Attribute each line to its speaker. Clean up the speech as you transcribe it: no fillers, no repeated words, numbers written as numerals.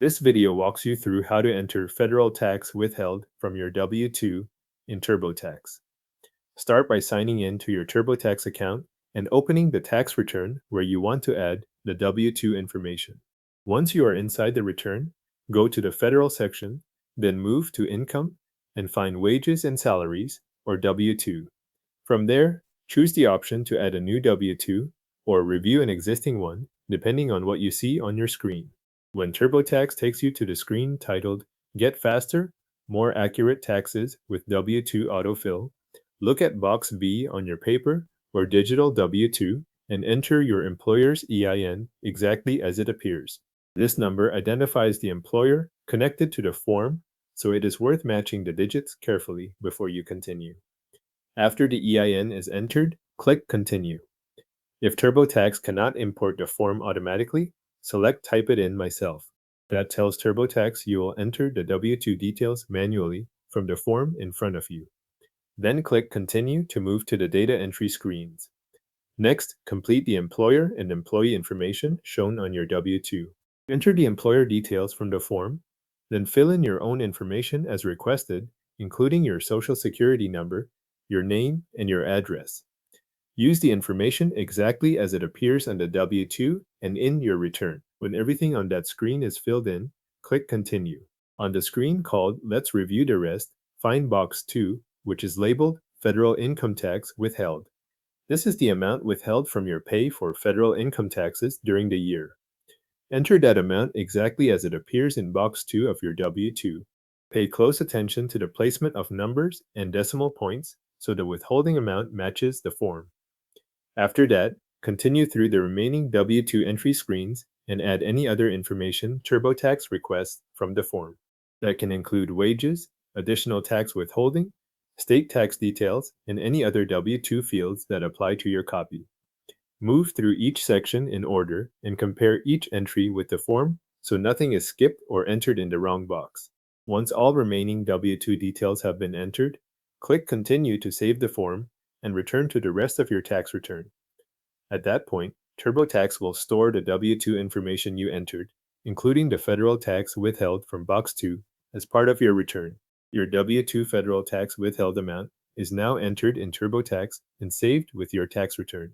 Speaker 1: This video walks you through how to enter federal tax withheld from your W-2 in TurboTax. Start by signing in to your TurboTax account and opening the tax return where you want to add the W-2 information. Once you are inside the return, go to the Federal section, then move to Income and find Wages and Salaries, or W-2. From there, choose the option to add a new W-2 or review an existing one, depending on what you see on your screen. When TurboTax takes you to the screen titled Get Faster, More Accurate Taxes with W-2 Autofill, look at box B on your paper or digital W-2 and enter your employer's EIN exactly as it appears. This number identifies the employer connected to the form, so it is worth matching the digits carefully before you continue. After the EIN is entered, click Continue. If TurboTax cannot import the form automatically, select Type it in myself. That tells TurboTax you will enter the W-2 details manually from the form in front of you. Then click Continue to move to the data entry screens. Next, complete the employer and employee information shown on your W-2. Enter the employer details from the form, then fill in your own information as requested, including your Social Security number, your name, and your address. Use the information exactly as it appears on the W-2 and in your return. When everything on that screen is filled in, click Continue. On the screen called Let's Review the Rest, find box 2, which is labeled Federal Income Tax Withheld. This is the amount withheld from your pay for federal income taxes during the year. Enter that amount exactly as it appears in box 2 of your W-2. Pay close attention to the placement of numbers and decimal points so the withholding amount matches the form. After that, continue through the remaining W-2 entry screens and add any other information TurboTax requests from the form. That can include wages, additional tax withholding, state tax details, and any other W-2 fields that apply to your copy. Move through each section in order and compare each entry with the form so nothing is skipped or entered in the wrong box. Once all remaining W-2 details have been entered, click Continue to save the form and return to the rest of your tax return. At that point, TurboTax will store the W-2 information you entered, including the federal tax withheld from box 2, as part of your return. Your W-2 federal tax withheld amount is now entered in TurboTax and saved with your tax return.